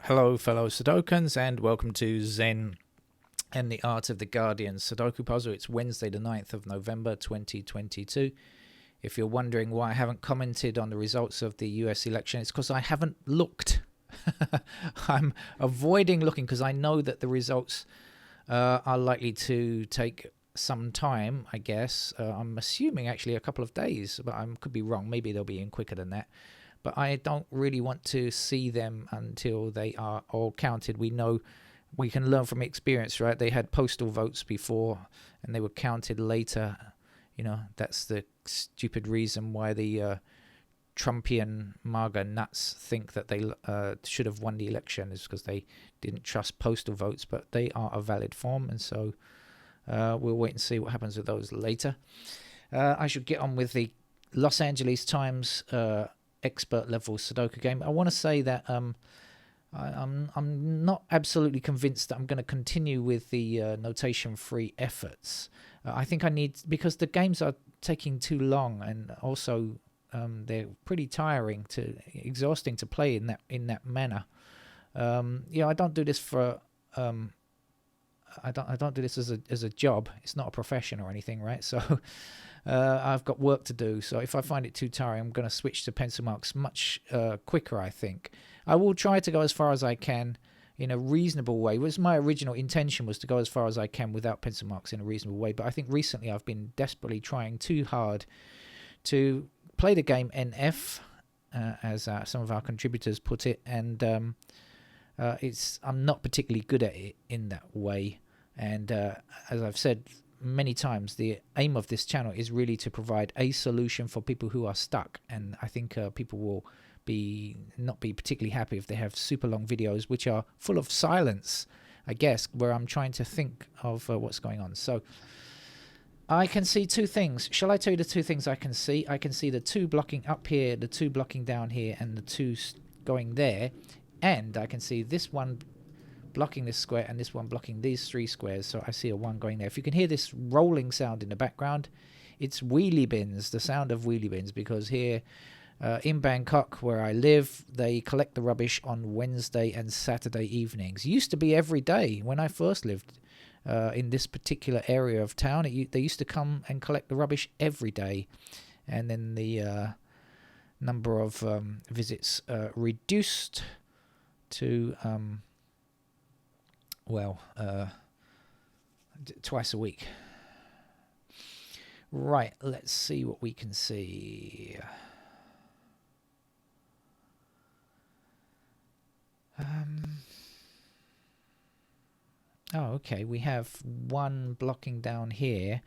Hello, fellow Sudokans, and welcome to Zen and the Art of the Guardian Sudoku puzzle. It's Wednesday, the 9th of November, 2022. If you're wondering why I haven't commented on the results of the US election, it's because I haven't looked. I'm avoiding looking because I know that the results are likely to take some time, I guess. I'm assuming actually a couple of days, but I could be wrong. Maybe they'll be in quicker than that. But I don't really want to see them until they are all counted. We know we can learn from experience, right? They had postal votes before and they were counted later. You know, that's the stupid reason why the Trumpian MAGA nuts think that they should have won the election, is because they didn't trust postal votes, but they are a valid form. And so we'll wait and see what happens with those later. I should get on with the Los Angeles Times expert level Sudoku game. I want to say that I'm not absolutely convinced that I'm going to continue with the notation free efforts. I think I need, because the games are taking too long, and also they're pretty exhausting to play in that manner. I don't do this for I don't do this as a job. It's not a profession or anything, right? So I've got work to do. So if I find it too tiring, I'm going to switch to pencil marks much quicker, I think. I will try to go as far as I can in a reasonable way. My original intention was to go as far as I can without pencil marks in a reasonable way. But I think recently I've been desperately trying too hard to play the game NF, as some of our contributors put it. And I'm not particularly good at it in that way. And as I've said many times, the aim of this channel is really to provide a solution for people who are stuck. And I think people will not be particularly happy if they have super long videos which are full of silence, I guess, where I'm trying to think of what's going on. So I can see two things. Shall I tell you the two things I can see? I can see the two blocking up here, the two blocking down here, and the two going there. And I can see this one blocking this square and this one blocking these three squares. So I see a one going there. If you can hear this rolling sound in the background, it's wheelie bins, the sound of wheelie bins, because here in Bangkok, where I live, they collect the rubbish on Wednesday and Saturday evenings. Used to be every day when I first lived in this particular area of town. They used to come and collect the rubbish every day. And then the number of visits reduced to twice a week. Right, let's see what we can see. Okay, we have one blocking down here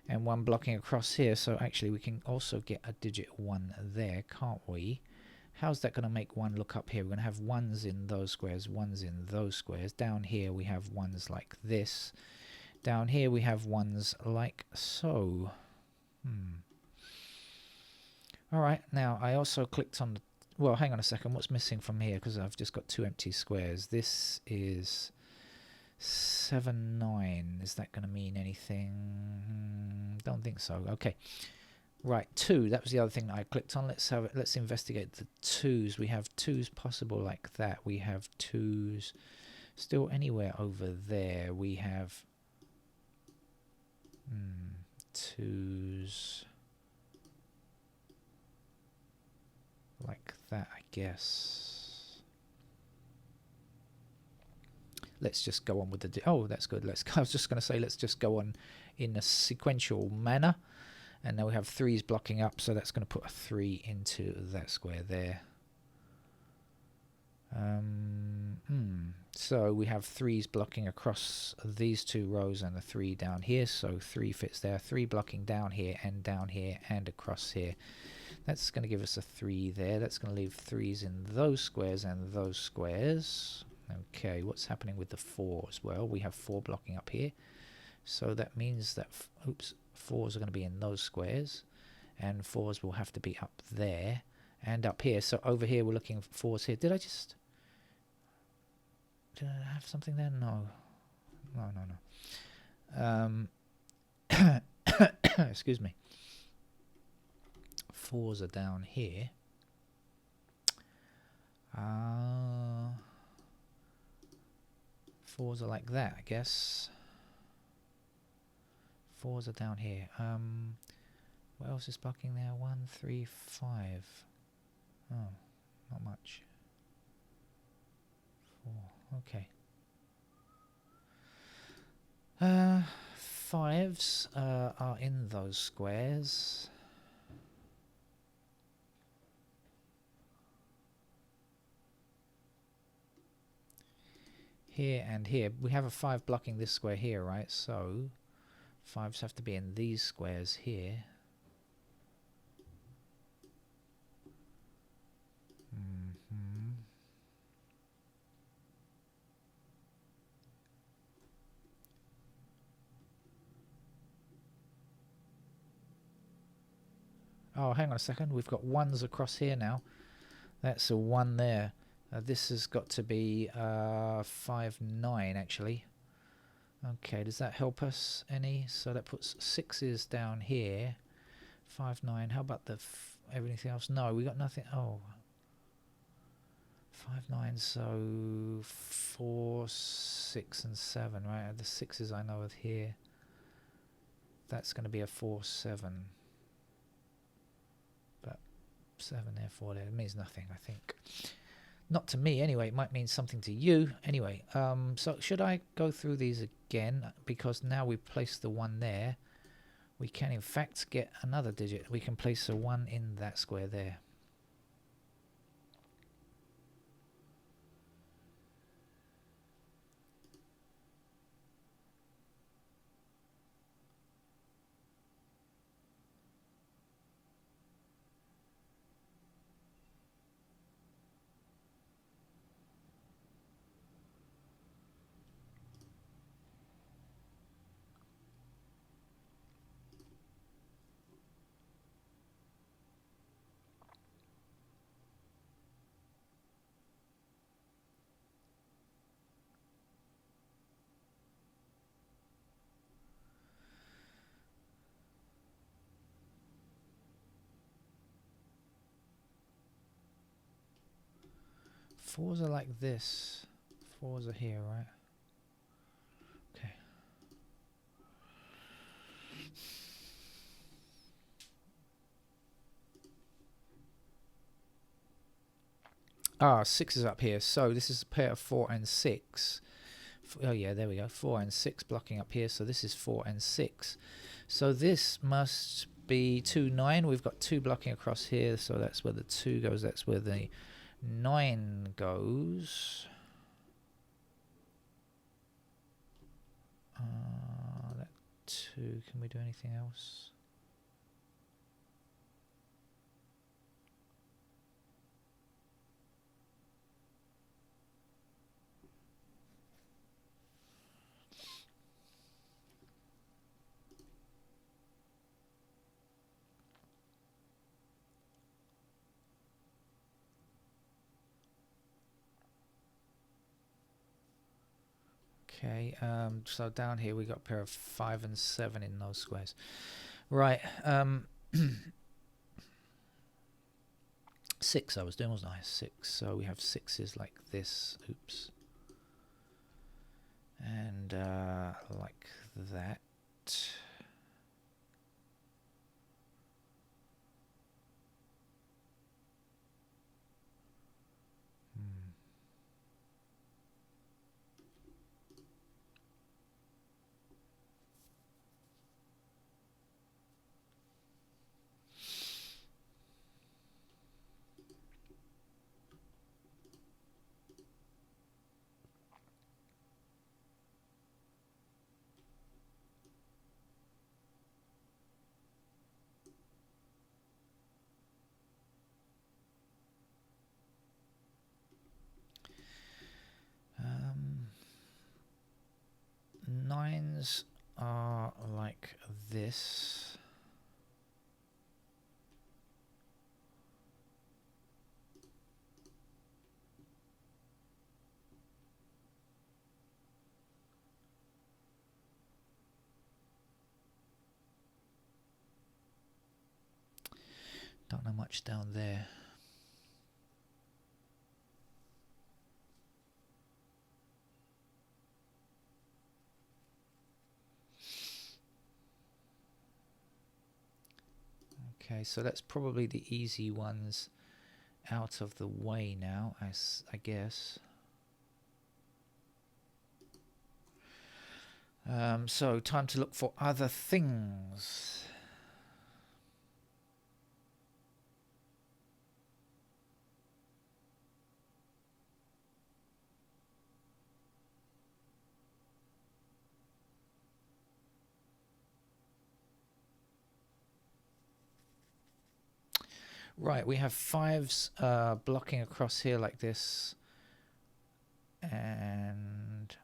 and one blocking across here, so actually we can also get a digit 1 there, can't we? How's that going to make one look up here? We're going to have ones in those squares, ones in those squares. Down here we have ones like this. Down here we have ones like so. Alright, now I also clicked on the... Well, hang on a second. What's missing from here? Because I've just got two empty squares. This is 7, 9. Is that going to mean anything? Don't think so. Okay. Right, 2. That was the other thing that I clicked on. Let's investigate the 2s. We have 2s possible like that. We have 2s still anywhere over there. We have 2s like that, I guess. Let's just go on with the... Oh, that's good. I was just going to say, let's just go on in a sequential manner. And now we have 3s blocking up, so that's going to put a 3 into that square there. So we have 3s blocking across these two rows and a 3 down here, so 3 fits there. 3 blocking down here and across here. That's going to give us a 3 there. That's going to leave 3s in those squares and those squares. Okay, what's happening with the 4s? Well, we have 4 blocking up here. So that means that, 4s are going to be in those squares, and 4s will have to be up there and up here. So over here we're looking for 4s here. Did I have something there? No. Excuse me. 4s are down here. Fours are like that, I guess. Fours are down here. What else is blocking there? 1, 3, 5. Oh, not much. 4. Okay. Fives are in those squares. Here and here. We have a 5 blocking this square here, right? So 5s have to be in these squares here. Oh, hang on a second. We've got 1s across here now. That's a 1 there. This has got to be 5, 9 actually. Okay, does that help us any? So that puts 6s down here. 5, 9. How about the everything else? No, we got nothing. Oh. 5, 9, so 4, 6 and 7, right? The 6s I know of here. That's going to be a 4, 7. But 7 there, 4 there. It means nothing, I think. Not to me, anyway. It might mean something to you. Anyway, so should I go through these again? Because now we've placed the 1 there. We can, in fact, get another digit. We can place a 1 in that square there. Fours are like this. Fours are here, right? Okay. Ah, 6 is up here. So this is a pair of 4 and 6. Oh yeah, there we go. 4 and 6 blocking up here. So this is 4 and 6. So this must be 2, 9. We've got 2 blocking across here. So that's where the 2 goes. That's where the 9 goes. That 2. Can we do anything else? Okay, so down here we got a pair of 5 and 7 in those squares. Right, 6 I was doing, wasn't I? 6, so we have 6s like this. Oops. And like that. Nines are like this. Don't know much down there. Okay, so that's probably the easy ones out of the way now, I guess. So time to look for other things. Right, we have 5s blocking across here like this. And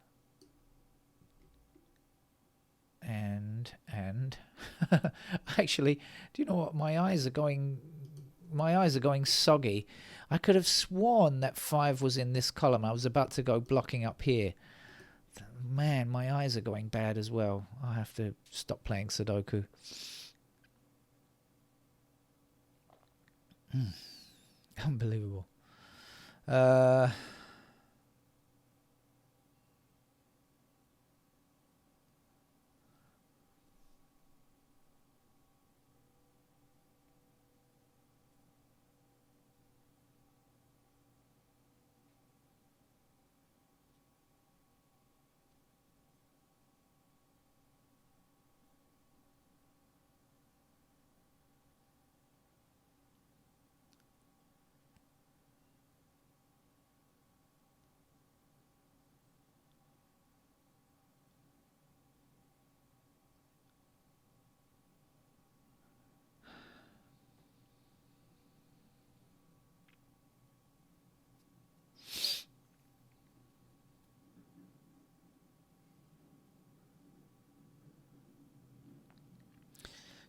actually, do you know what? My eyes are going soggy. I could have sworn that 5 was in this column. I was about to go blocking up here. Man, my eyes are going bad as well. I have to stop playing Sudoku. Unbelievable.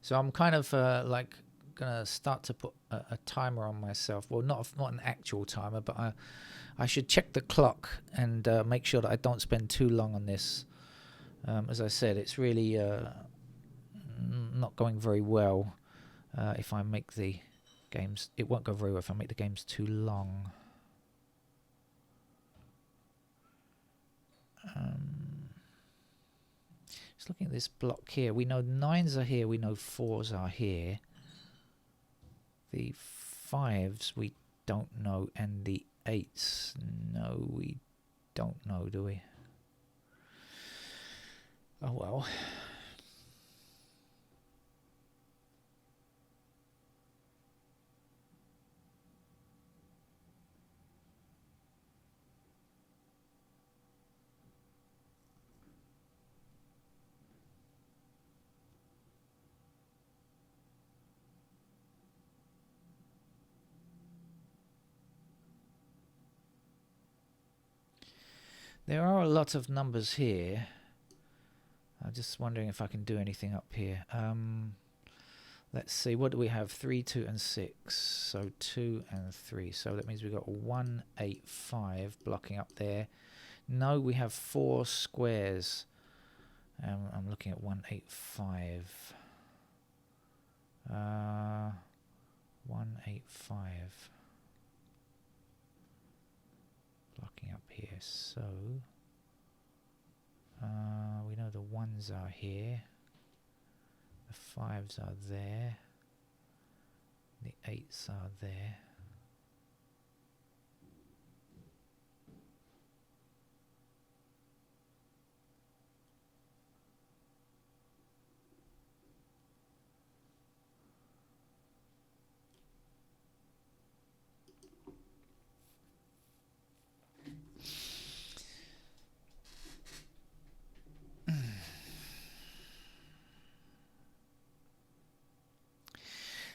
So I'm kind of like gonna start to put a timer on myself. Well, not an actual timer, but I should check the clock and make sure that I don't spend too long on this. As I said, it's really not going very well if I make the games. It won't go very well if I make the games too long. Just looking at this block here, we know 9s are here, we know 4s are here. The 5s we don't know, and the 8s, no, we don't know, do we? Oh well. There are a lot of numbers here. I'm just wondering if I can do anything up here. Let's see, what do we have? 3, 2, and 6. So 2 and 3. So that means we've got 1, 8, 5 blocking up there. No, we have 4 squares. I'm looking at 1, 8, 5. 1, 8, 5. Blocking up here. So we know the 1s are here. The 5s are there. The 8s are there.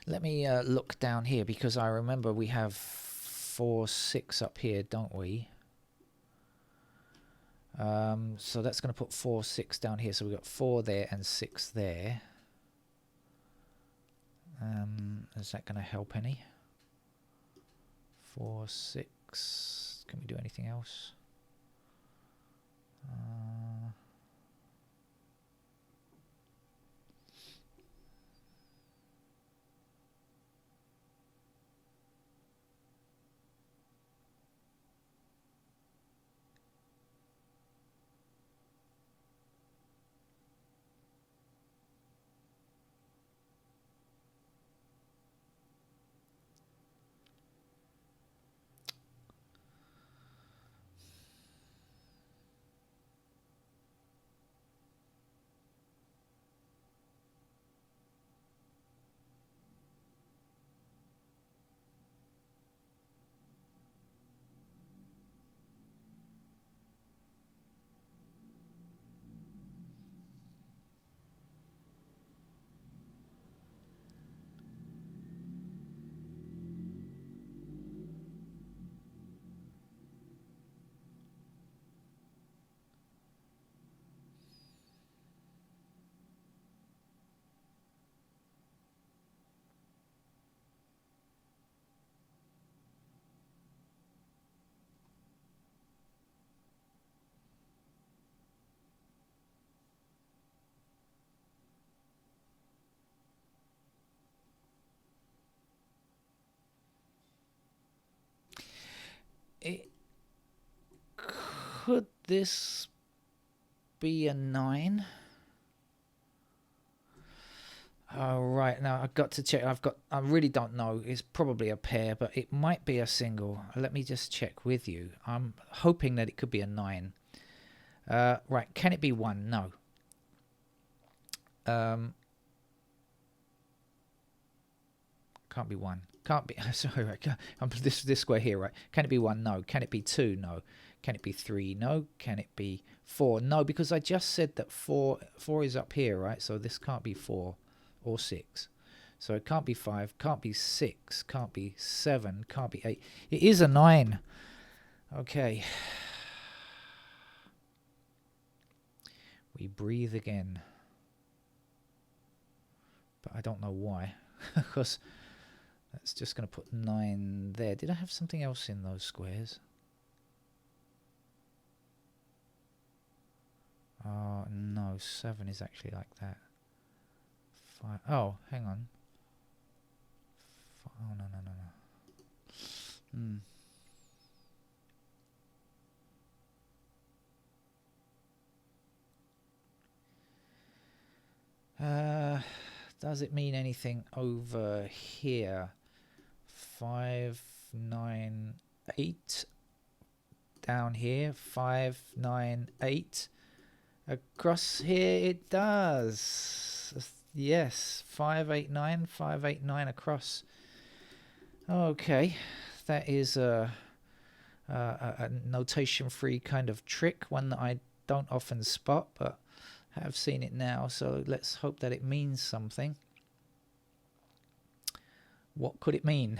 Let me look down here, because I remember we have 4, 6 up here, don't we? So that's going to put 4, 6 down here. So we've got 4 there and 6 there. Is that going to help any? 4, 6. Can we do anything else? could this be a 9? Oh, right. Now I've got to check. I really don't know. It's probably a pair, but it might be a single. Let me just check with you. I'm hoping that it could be a 9. Right. Can it be 1? No. Can't be 1. Can't be. Sorry, right. This square here, right? Can it be 1? No. Can it be 2? No. Can it be 3? No. Can it be 4? No, because I just said that 4 is up here, right? So this can't be 4 or 6. So it can't be 5, can't be 6, can't be 7, can't be 8. It is a 9. Okay. We breathe again. But I don't know why. Because that's just going to put 9 there. Did I have something else in those squares? Oh, no. 7 is actually like that. 5. Oh, hang on. Oh, no. Does it mean anything over here? 5, 9, 8. Down here. 5, 9, 8. Across here it does. Yes, 5, 8, 9, 5, 8, 9 across. Okay, that is a notation-free kind of trick, one that I don't often spot, but have seen it now, so let's hope that it means something. What could it mean?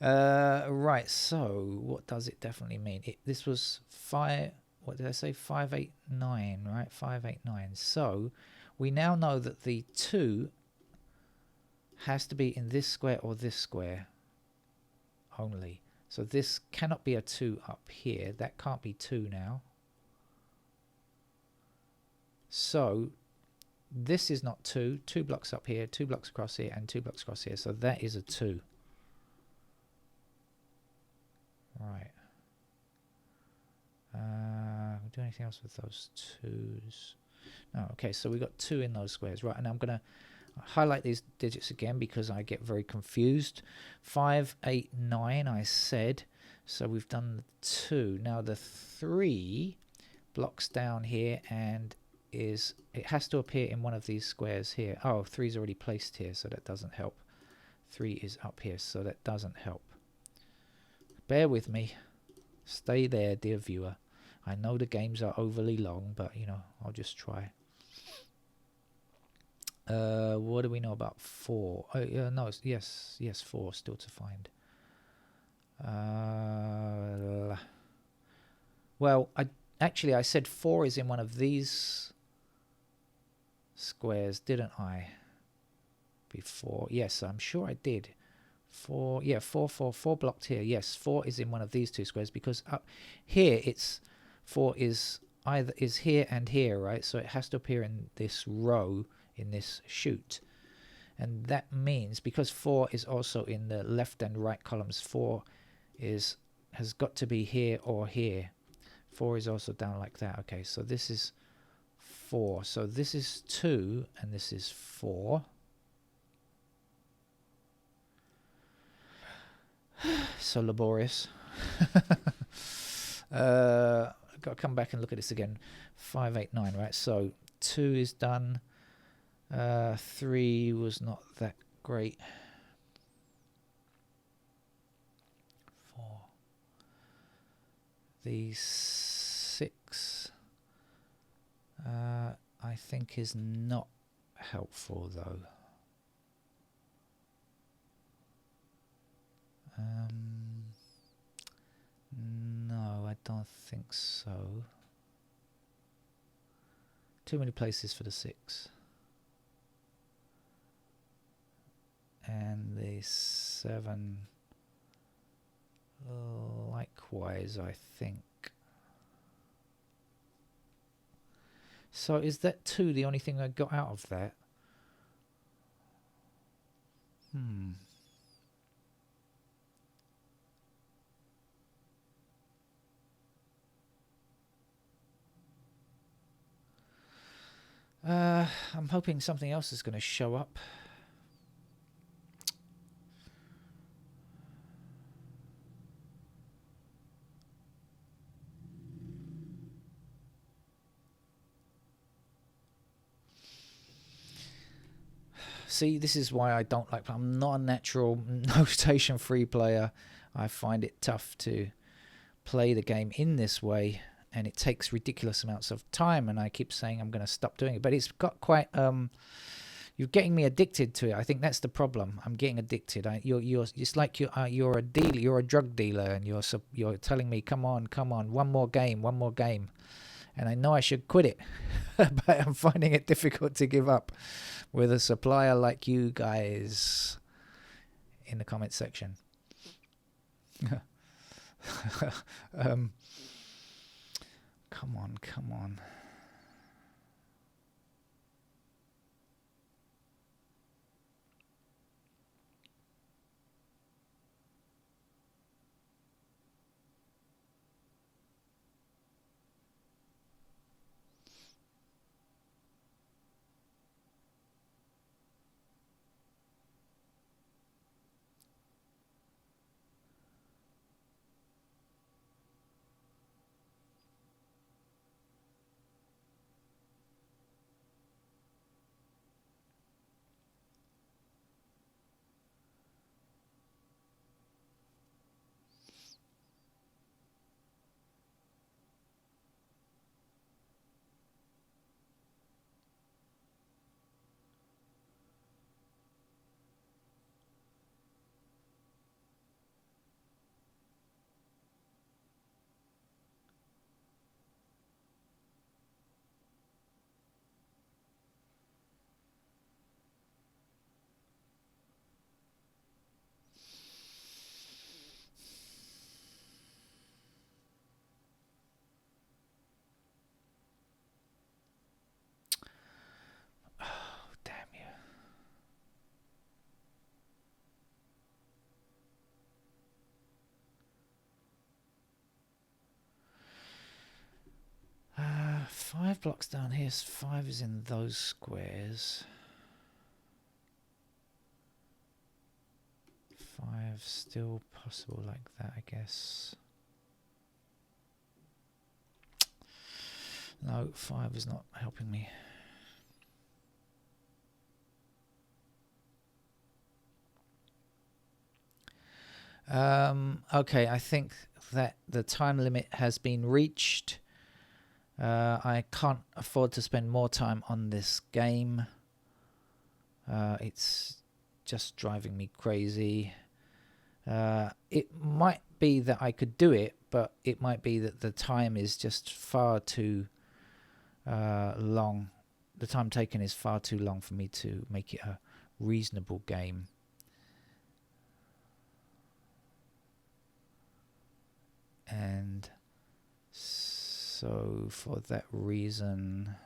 Right, so what does it definitely mean? This was 5, what did I say? 5, 8, 9, right? 5, 8, 9. So we now know that the 2 has to be in this square or this square only. So this cannot be a 2 up here. That can't be 2 now. So this is not 2. 2 blocks up here, 2 blocks across here, and 2 blocks across here. So that is a 2. Right. Do anything else with those 2s? No. Okay, so we got 2 in those squares. Right, and I'm going to highlight these digits again because I get very confused. 5, 8, 9, I said. So we've done the 2. Now the 3 blocks down here and it has to appear in one of these squares here. Oh, 3 is already placed here, so that doesn't help. 3 is up here, so that doesn't help. Bear with me. Stay there, dear viewer. I know the games are overly long, but, you know, I'll just try. What do we know about 4? No, yes, 4 still to find. Well, I said 4 is in one of these squares, didn't I? Before, yes, I'm sure I did. 4, yeah, 4 blocked here. Yes, 4 is in one of these 2 squares because up here it's 4 is here and here, right? So it has to appear in this row in this chute, and that means because 4 is also in the left and right columns, 4 has got to be here or here. 4 is also down like that. Okay, so this is 4. So this is 2 and this is 4. So laborious. I've got to come back and look at this again. 5, 8, 9, right? So 2 is done. 3 was not that great. 4. The 6 I think is not helpful though. No, I don't think so. Too many places for the 6. And the 7 likewise, I think. So is that 2 the only thing I got out of that? I'm hoping something else is going to show up. See, this is why I don't like... I'm not a natural notation-free player. I find it tough to play the game in this way, and it takes ridiculous amounts of time, and I keep saying I'm going to stop doing it. But it's got quite... you're getting me addicted to it. I think that's the problem. I'm getting addicted. It's like you're a dealer. You're a drug dealer, and you're telling me, come on, one more game. And I know I should quit it, but I'm finding it difficult to give up with a supplier like you guys in the comment section. Come on. Damn you. Five blocks down here. 5 is in those squares. 5 still possible like that, I guess. No, 5 is not helping me. Okay, I think that the time limit has been reached. I can't afford to spend more time on this game. It's just driving me crazy. It might be that I could do it, but it might be that the time is just far too long. The time taken is far too long for me to make it a reasonable game. And so for that reason,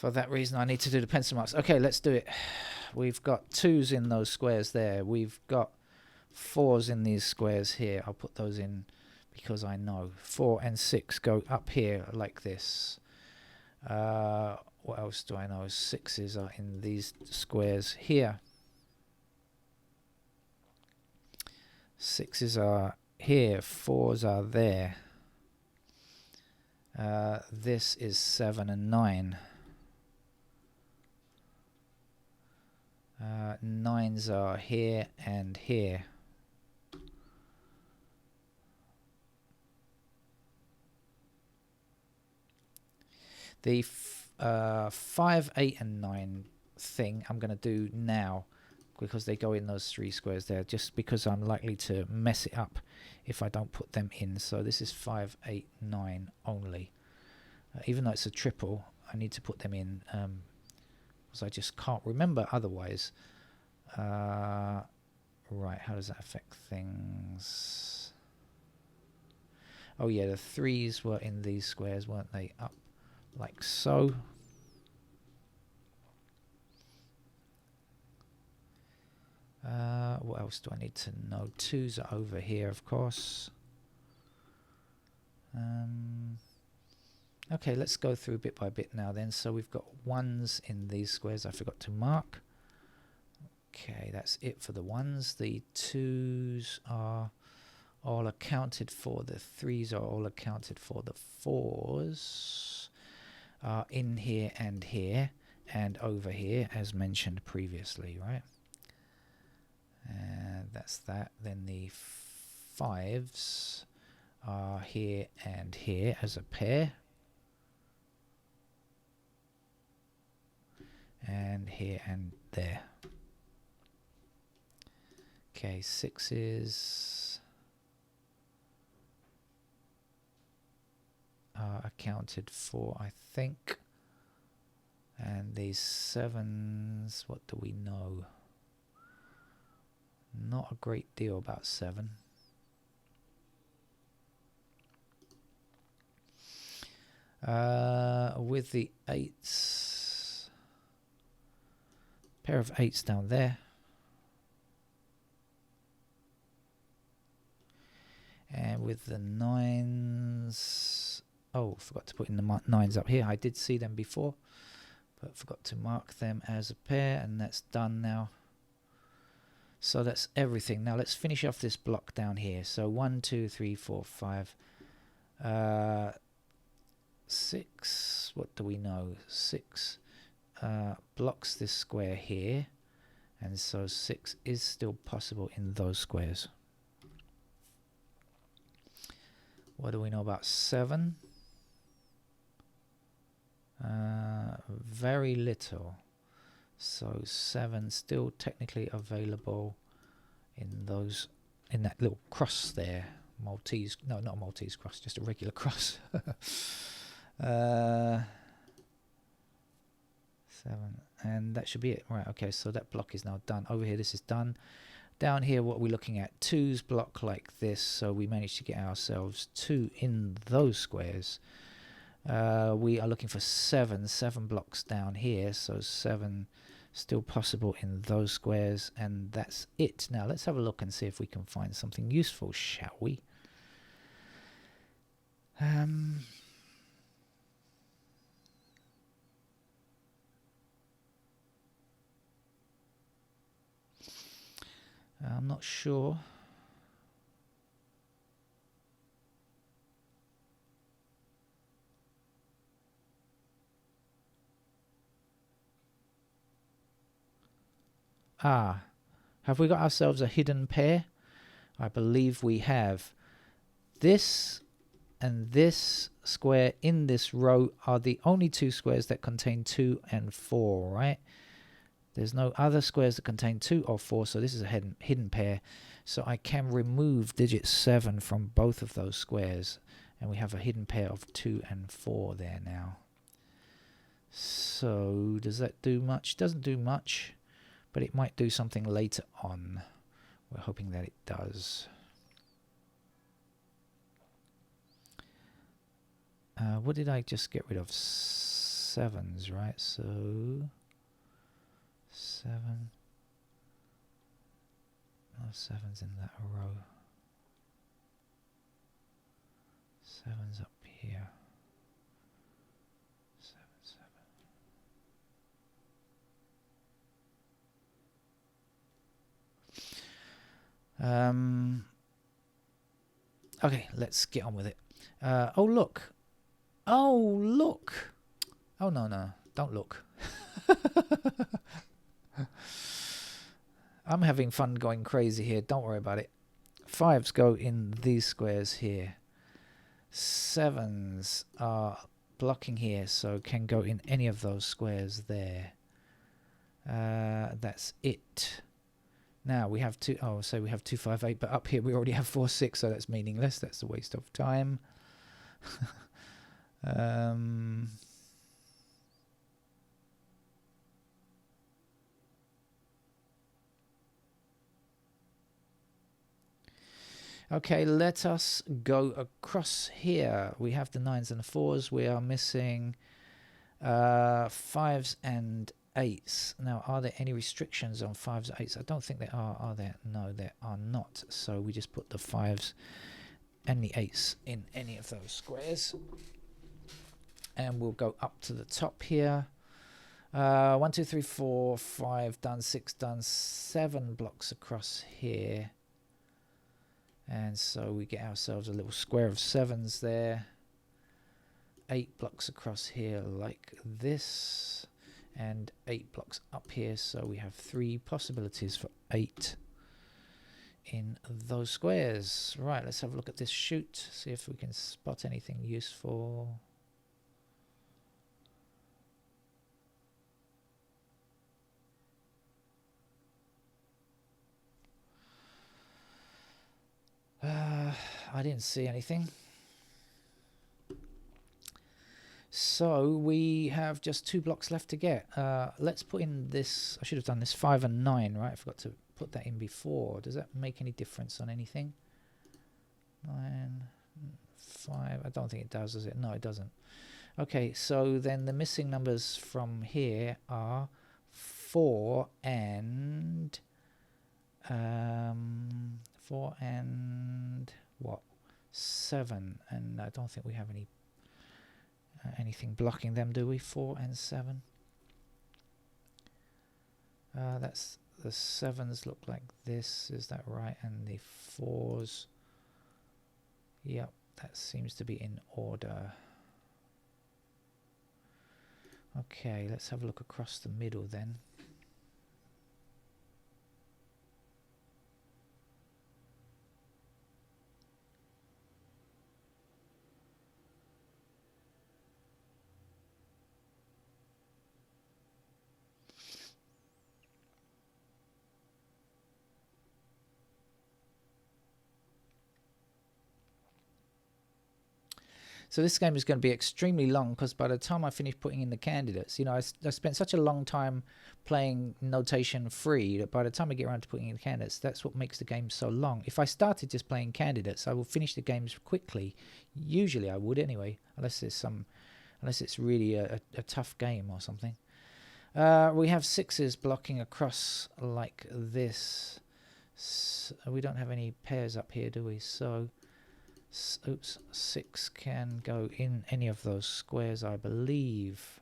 I need to do the pencil marks. Okay, let's do it. We've got 2s in those squares there. We've got 4s in these squares here. I'll put those in because I know 4 and 6 go up here like this. What else do I know? 6s are in these squares here. 6s are here. 4s are there. This is 7 and 9. 9s are here and here. The 5, 8 and 9 thing I'm going to do now because they go in those 3 squares there, just because I'm likely to mess it up if I don't put them in. So this is 5, 8, 9 only. Even though it's a triple, I need to put them in because I just can't remember otherwise. Right, how does that affect things? Oh yeah, the 3s were in these squares, weren't they? Up like so. else do I need to know? 2s are over here, of course. Okay, let's go through bit by bit now then. So we've got 1s in these squares I forgot to mark. Okay, that's it for the 1s. The 2s are all accounted for. The 3s are all accounted for. The 4s are in here and over here, as mentioned previously, right? And that's that. Then the 5s are here and here as a pair. And here and there. Okay, 6s are accounted for, I think. And these 7s, what do we know? Not a great deal about 7. With the 8s, pair of 8s down there. And with the 9s, oh, forgot to put in the 9s up here. I did see them before, but forgot to mark them as a pair, and that's done now. So that's everything. Now let's finish off this block down here. So 1, 2, 3, 4, 5, 6. What do we know? 6 blocks this square here, and so 6 is still possible in those squares. What do we know about 7? Very little. So 7 still technically available in those, in that little cross there. Maltese, no, not a Maltese cross, just a regular cross. 7, and that should be it. Right, okay, so that block is now done. Over here, this is done. Down here, what we're looking at, 2s block like this, so we managed to get ourselves 2 in those squares. We are looking for 7 blocks down here, so 7 still possible in those squares, and that's it. Now let's have a look and see if we can find something useful, shall we? I'm not sure. Ah, have we got ourselves a hidden pair? I believe we have. This and this square in this row are the only 2 squares that contain 2 and 4, right? There's no other squares that contain 2 or 4, so this is a hidden pair. So I can remove digit 7 from both of those squares, and we have a hidden pair of 2 and 4 there now. So does that do much? Doesn't do much, but it might do something later on. We're hoping that it does. What did I just get rid of? 7s, right? So 7. No 7s in that row. 7's up here. 7, 7. Okay, let's get on with it. Oh look. Oh look. Oh no, don't look. I'm having fun going crazy here, don't worry about it. 5s go in these squares here. 7s are blocking here, so can go in any of those squares there. That's it. Now we have 2, oh, so we have 2, 5, 8, but up here we already have 4, 6, so that's meaningless. That's a waste of time. Okay, let us go across here. We have the 9s and the 4s. We are missing 5s and 8s. Now, are there any restrictions on 5s or 8s? I don't think there are there? No, there are not. So we just put the 5s and the 8s in any of those squares. And we'll go up to the top here. 1, 2, 3, 4, 5 done, 6 done, 7 blocks across here. And so we get ourselves a little square of 7s there. 8 blocks across here like this. And 8 blocks up here, so we have 3 possibilities for 8 in those squares. Right, let's have a look at this shoot, see if we can spot anything useful. I didn't see anything. So we have just 2 blocks left to get. Let's put in this. I should have done this 5 and 9, right? I forgot to put that in before. Does that make any difference on anything? 9, 5. I don't think it does it? No, it doesn't. Okay, so then the missing numbers from here are 4 and 4 and what? 7. And I don't think we have any anything blocking them, do we? 4 and 7. That's the 7s look like this, is that right? And the 4s, yep, that seems to be in order. Okay, let's have a look across the middle then. So this game is going to be extremely long because by the time I finish putting in the candidates, you know, I spent such a long time playing notation free that by the time I get around to putting in the candidates, that's what makes the game so long. If I started just playing candidates, I will finish the games quickly. Usually I would anyway, unless it's really a tough game or something. We have 6s blocking across like this. So we don't have any pairs up here, do we? So oops, 6 can go in any of those squares, I believe.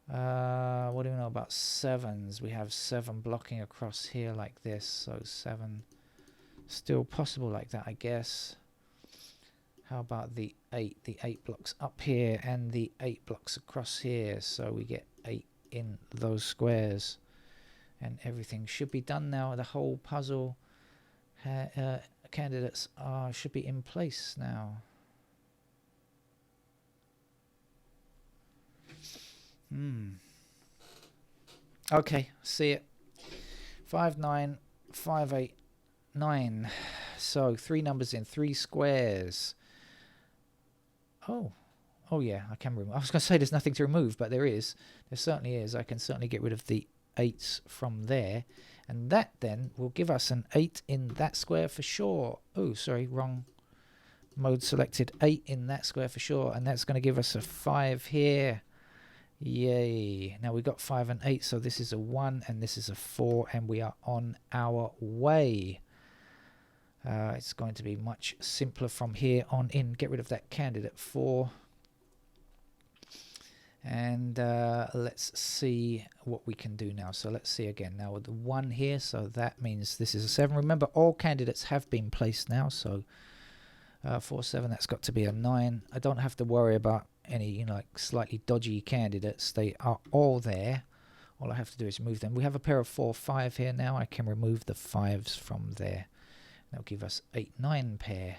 What do we know about 7s? We have 7 blocking across here like this, so 7 still possible like that, I guess. How about the 8? The 8 blocks up here and the 8 blocks across here, so we get 8 in those squares. And everything should be done now. The whole puzzle candidates should be in place now. Okay, see it. 5, 9, 5, 8, 9. So 3 numbers in 3 squares. Oh yeah, I can remove. I was going to say there's nothing to remove, but there is. There certainly is. I can certainly get rid of the 8s from there. And that then will give us an 8 in that square for sure. Oh, sorry, wrong mode selected. 8 in that square for sure. And that's going to give us a 5 here. Yay. Now we got 5 and 8, so this is a 1 and this is a 4, and we are on our way. It's going to be much simpler from here on in. Get rid of that candidate 4. And let's see what we can do now. So let's see again. Now with the 1 here, so that means this is a 7. Remember, all candidates have been placed now. So 4, 7, that's got to be a 9. I don't have to worry about any, you know, like slightly dodgy candidates. They are all there. All I have to do is remove them. We have a pair of 4, 5 here now. I can remove the 5s from there. That'll give us 8, 9 pair.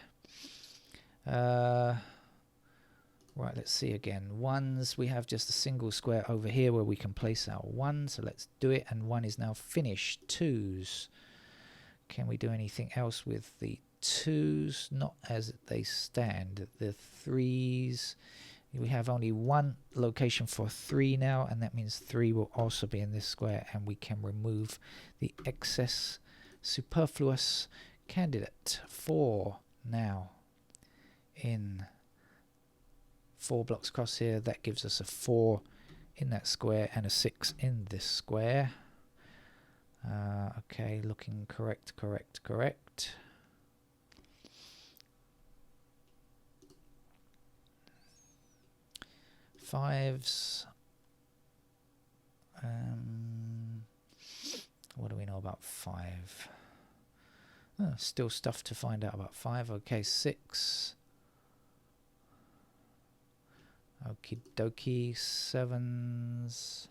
Right, let's see again. 1s, we have just a single square over here where we can place our 1. So let's do it. And 1 is now finished. 2s. Can we do anything else with the 2s? Not as they stand. The 3s, we have only 1 location for 3 now. And that means 3 will also be in this square. And we can remove the excess superfluous candidate 4 now in 4 blocks across here. That gives us a 4 in that square and a 6 in this square. Okay, looking correct. Fives. What do we know about 5? Still stuff to find out about 5. Okay, 6. Okie dokie, 7s.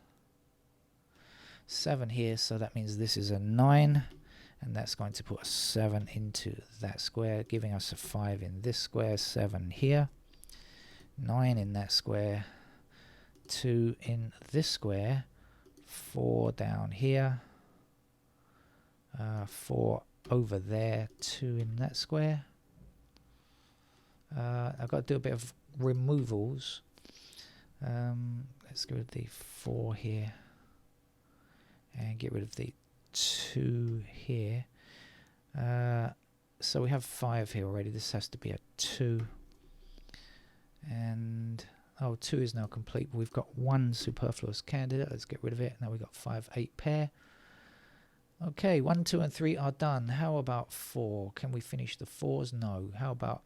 7 here, so that means this is a 9, and that's going to put a 7 into that square, giving us a 5 in this square, 7 here, 9 in that square, 2 in this square, 4 down here, 4 over there, 2 in that square. I've got to do a bit of removals. Let's go with the 4 here and get rid of the 2 here. So we have 5 here already. This has to be a 2. And 2 is now complete. We've got 1 superfluous candidate. Let's get rid of it. Now we've got 5, 8 pair. Okay, 1, 2 and 3 are done. How about 4? Can we finish the 4s? No. How about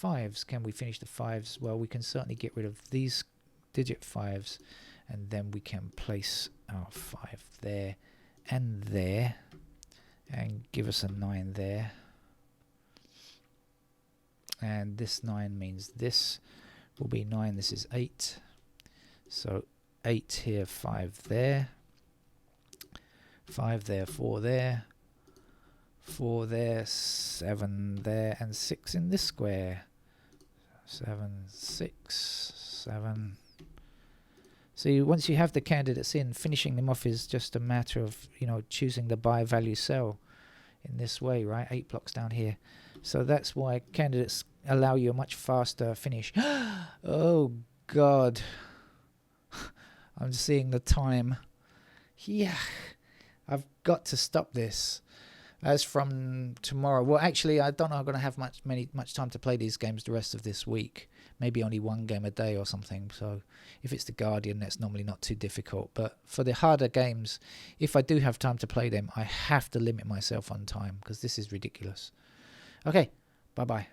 5s? Can we finish the 5s? Well, we can certainly get rid of these digit 5s, and then we can place our 5 there and there and give us a 9 there. And this 9 means this will be 9. This is 8. So 8 here, 5 there. 5 there, 4 there, 4 there, 7 there, and 6 in this square. 7, 6, 7. So once you have the candidates in, finishing them off is just a matter of, choosing the buy value sell in this way, right? 8 blocks down here. So that's why candidates allow you a much faster finish. Oh God, I'm seeing the time. Yeah. I've got to stop this. As from tomorrow, well, actually, I don't know I'm going to have much time to play these games the rest of this week. Maybe only 1 game a day or something. So if it's the Guardian, that's normally not too difficult. But for the harder games, if I do have time to play them, I have to limit myself on time because this is ridiculous. Okay, bye-bye.